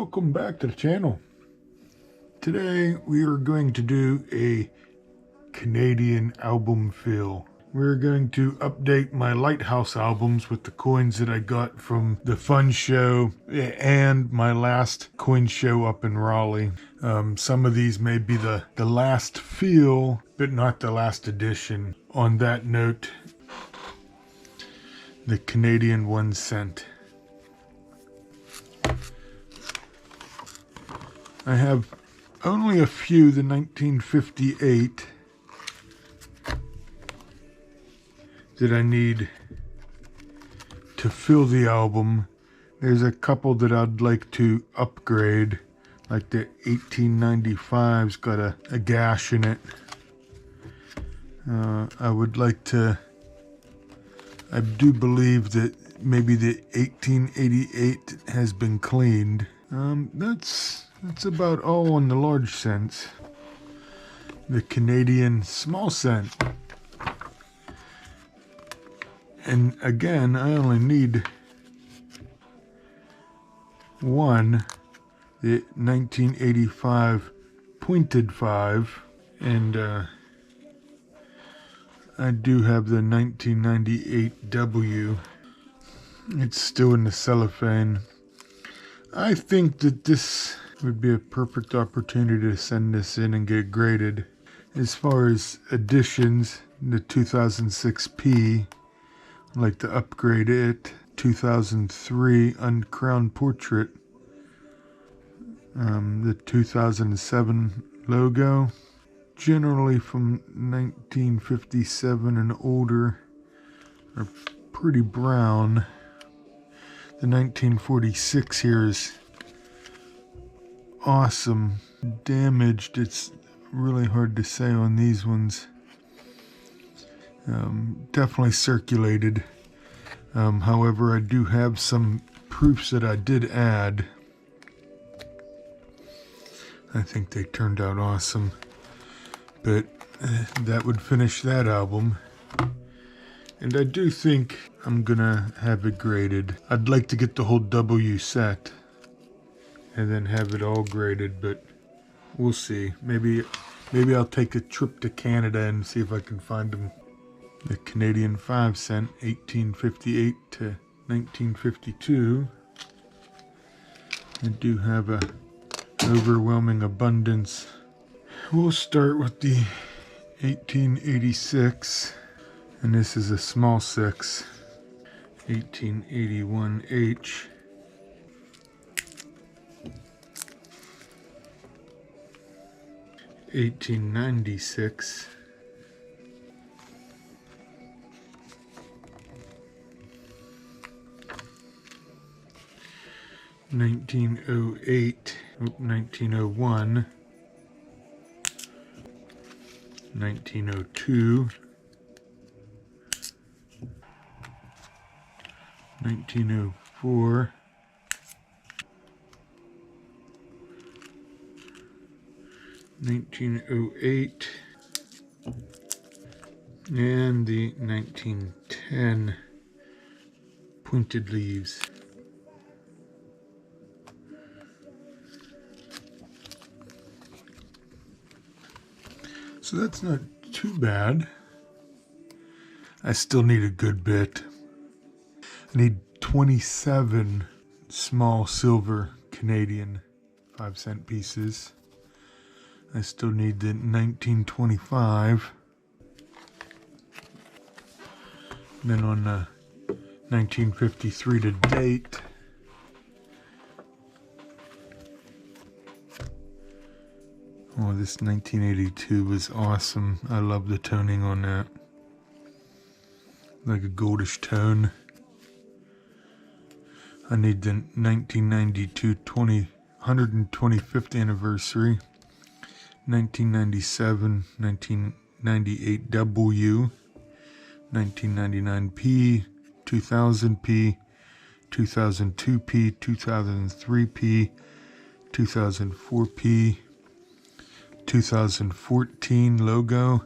Welcome back to the channel. Today we are going to do a Canadian album fill. We're going to update my Lighthouse albums with the coins that I got from the fun show and my last coin show up in Raleigh. Some of these may be the last fill, but not the last edition. On that note, the Canadian 1 cent. I have only a few, the 1958, that I need to fill the album. There's a couple that I'd like to upgrade, like the 1895's got a gash in it. I would like to, I do believe that maybe the 1888 has been cleaned. That's about all in the large cents. The Canadian small cent. And again, I only need one, the 1985 pointed 5, and I do have the 1998 W. It's still in the cellophane. I think that this would be a perfect opportunity to send this in and get graded. As far as additions, the 2006 P, I'd like to upgrade it. 2003 Uncrowned Portrait. The 2007 logo. Generally from 1957 and older are pretty brown. The 1946 here is awesome. Damaged, it's really hard to say on these ones. Definitely circulated. However, I do have some proofs that I did add. I think they turned out awesome. But that would finish that album. And I do think I'm gonna have it graded. I'd like to get the whole W set and then have it all graded, but we'll see. Maybe I'll take a trip to Canada and see if I can find them. The Canadian 5 cent, 1858 to 1952. I do have a overwhelming abundance. We'll start with the 1886, and this is a small 6. 1881H. $1896, $1908, 1901, 1902, 1904, 1908, and the 1910 pointed leaves. So that's not too bad. I still need a good bit. I need 27 small silver Canadian 5 cent pieces. I still need the 1925. Then on the 1953 to date, oh, this 1982 was awesome. I love the toning on that. Like a goldish tone. I need the 1992 125th anniversary. 1997, 1998 W, 1999 P, 2000 P, 2002 P, 2003 P, 2004 P, 2014 logo,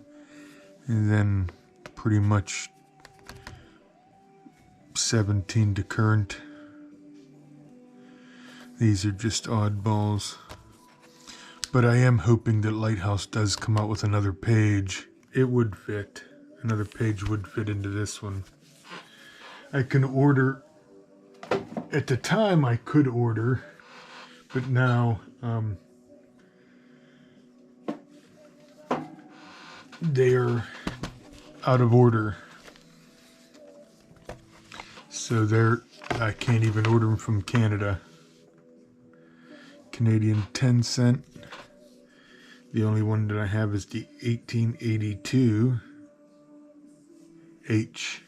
and then pretty much 17 to current. These are just oddballs. But I am hoping that Lighthouse does come out with another page. It would fit. Another page would fit into this one. I can order. At the time I could order, but now they are out of order. So I can't even order them from Canada. Canadian 10-cent. The only one that I have is the 1882 H.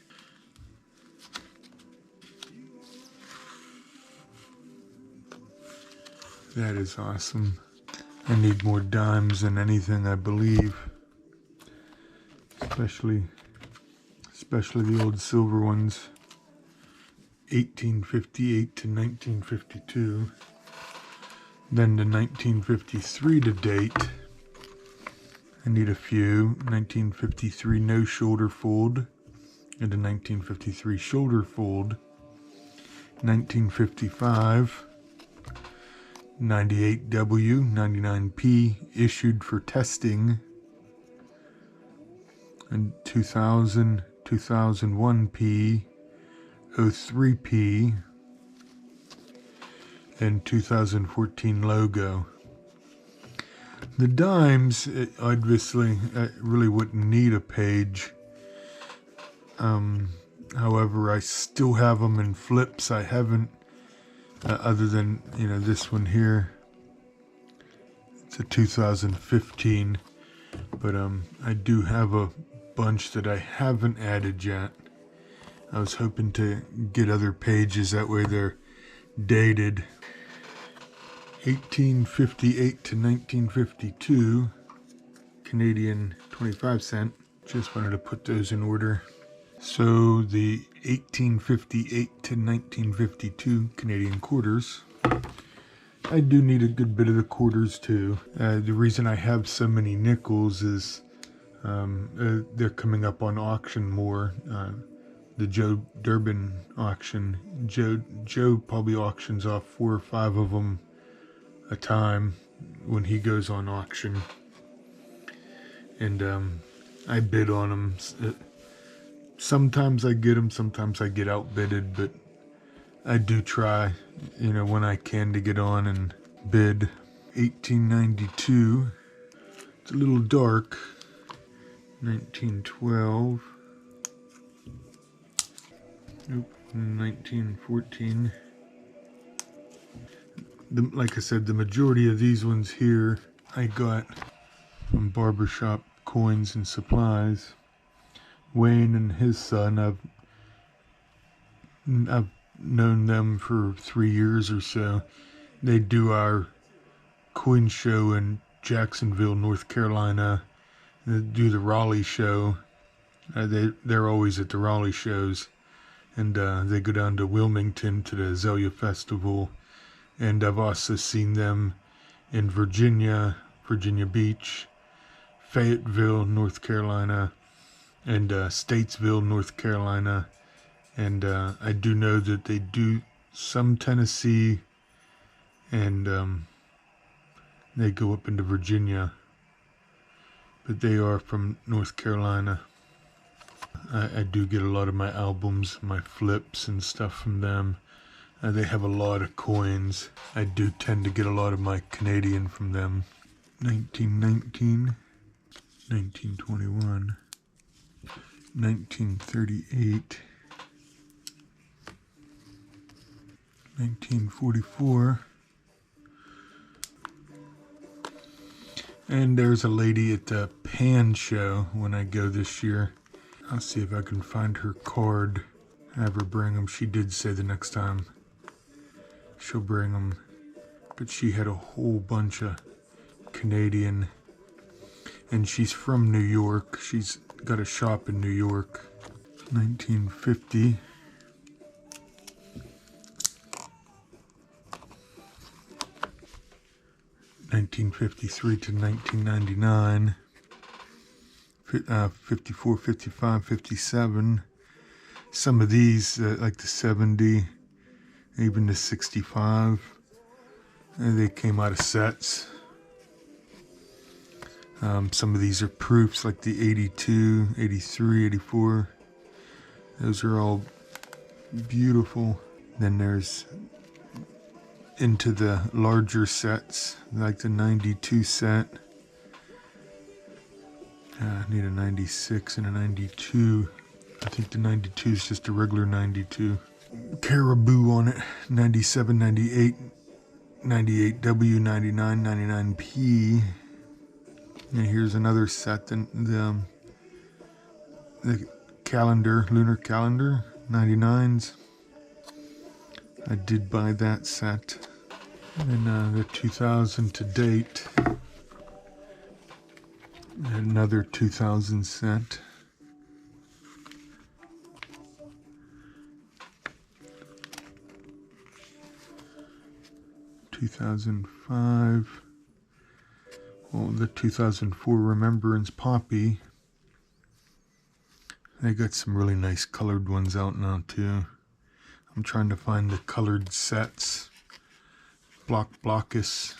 That is awesome. I need more dimes than anything, I believe. Especially the old silver ones. 1858 to 1952. Then the 1953 to date. I need a few. 1953 no shoulder fold. And a 1953 shoulder fold. 1955. 98W, 99P issued for testing. And 2000, 2001P, 03P, and 2014 logo. The dimes, obviously, I really wouldn't need a page. However, I still have them in flips. I haven't, other than, this one here. It's a 2015, but I do have a bunch that I haven't added yet. I was hoping to get other pages, that way they're dated. 1858 to 1952, Canadian 25-cent. Just wanted to put those in order. So the 1858 to 1952 Canadian quarters. I do need a good bit of the quarters too. The reason I have so many nickels is they're coming up on auction more. The Joe Durbin auction. Joe probably auctions off 4 or 5 of them a time when he goes on auction. And I bid on them. Sometimes I get them, sometimes I get outbidded, but I do try, when I can, to get on and bid. 1892, it's a little dark. 1912, 1914. Like I said, the majority of these ones here I got from Barbershop Coins and Supplies. Wayne and his son, I've known them for 3 years or so. They do our coin show in Jacksonville, North Carolina. They do the Raleigh show. They're always at the Raleigh shows. And they go down to Wilmington to the Azalea Festival. And I've also seen them in Virginia Beach, Fayetteville, North Carolina, and Statesville, North Carolina. And I do know that they do some Tennessee, and they go up into Virginia, but they are from North Carolina. I do get a lot of my albums, my flips and stuff from them. They have a lot of coins. I do tend to get a lot of my Canadian from them. 1919, 1921, 1938, 1944, and there's a lady at the Pan show when I go this year. I'll see if I can find her card, have her bring them. She did say the next time she'll bring them, but she had a whole bunch of Canadian, and she's from New York. She's got a shop in New York. 1950. 1953 to 1999. 54, 55, 57. Some of these, like the 70, even the 65. And they came out of sets. Some of these are proofs, like the 82, 83, 84. Those are all beautiful. Then there's into the larger sets, like the 92 set. I need a 96 and a 92. I think the 92 is just a regular 92. Caribou on it, 97, 98, 98W, 99, 99P. And here's another set, the calendar, lunar calendar, 99s. I did buy that set. And the 2000 to date. Another 2000 set. $2005. Well, the 2004 Remembrance Poppy. They got some really nice colored ones out now too. I'm trying to find the colored sets. Blockus,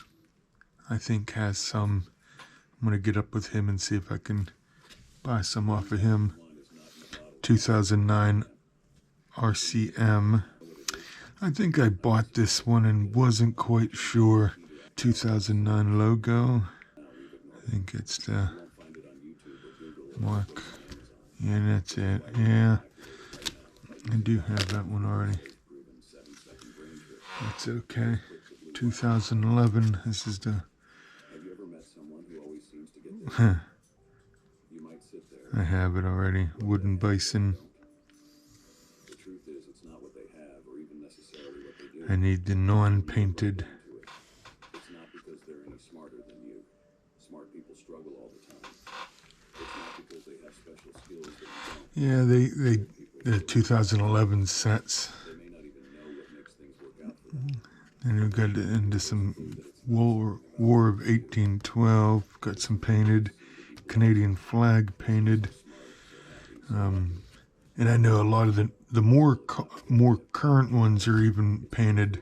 I think, has some. I'm going to get up with him and see if I can buy some off of him. 2009 RCM. I think I bought this one and wasn't quite sure. 2009 logo. I think it's the mark. Yeah, that's it. Yeah, I do have that one already. That's okay. 2011. This is the... I have it already. Wooden Bison. I need the non-painted. Yeah, the 2011 sets. And we got into some War of 1812. Got some painted. Canadian flag painted. And I know a lot of the more current ones are even painted.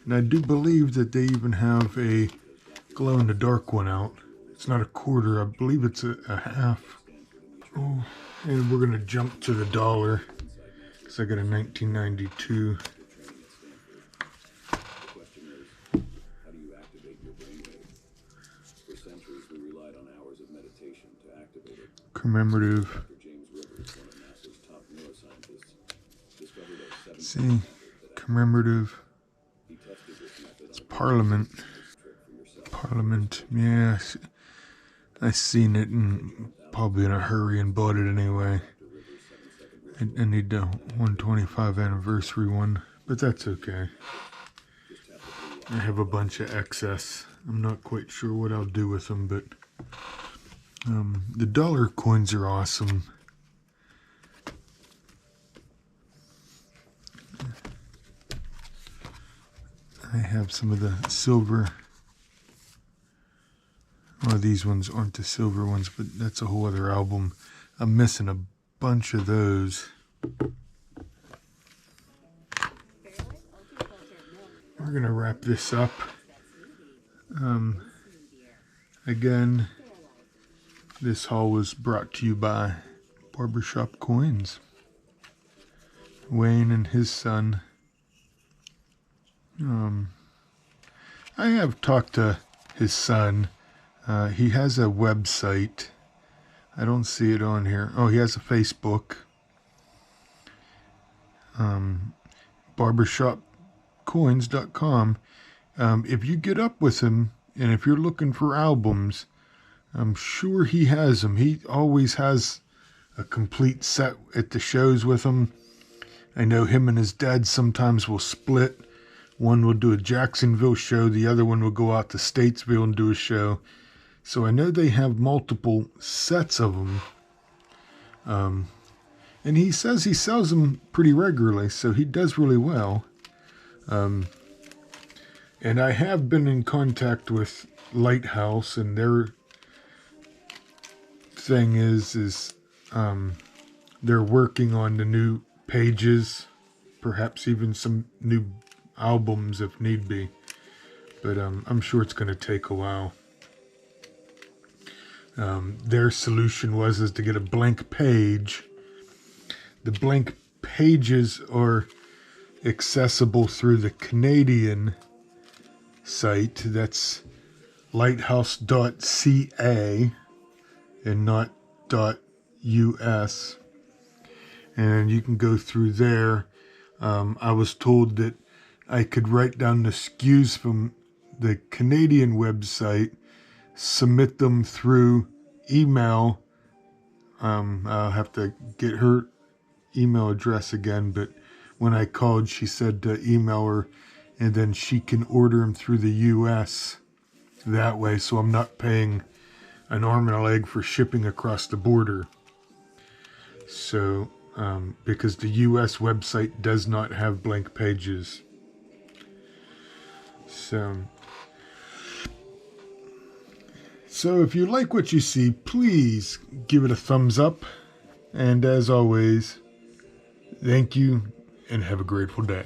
And I do believe that they even have a glow-in-the-dark one out. It's not a quarter. I believe it's a half. Oh, and we're going to jump to the dollar. Because I got a 1992. Commemorative. See, commemorative. It's Parliament. Parliament, yeah. I seen it and probably in a hurry and bought it anyway. I need the 125 anniversary one, but that's okay. I have a bunch of excess. I'm not quite sure what I'll do with them, but the dollar coins are awesome. I have some of the silver. Well, these ones aren't the silver ones, but that's a whole other album. I'm missing a bunch of those. We're going to wrap this up. Again, this haul was brought to you by Barbershop Coins. Wayne and his son. I have talked to his son. He has a website. I don't see it on here. Oh, he has a Facebook. Barbershopcoins.com. If you get up with him, and if you're looking for albums, I'm sure he has them. He always has a complete set at the shows with him. I know him and his dad sometimes will split. One will do a Jacksonville show. The other one will go out to Statesville and do a show. So I know they have multiple sets of them. And he says he sells them pretty regularly, so he does really well. And I have been in contact with Lighthouse, and their thing is they're working on the new pages, perhaps even some new albums if need be. but I'm sure it's going to take a while. Their solution is to get a blank page. The blank pages are accessible through the Canadian site. That's lighthouse.ca and not .us. And you can go through there. I was told that I could write down the SKUs from the Canadian website, submit them through email. I'll have to get her email address again, but when I called, she said to email her, and then she can order them through the US that way, so I'm not paying an arm and a leg for shipping across the border. So, because the US website does not have blank pages. So if you like what you see, please give it a thumbs up. And as always, thank you and have a grateful day.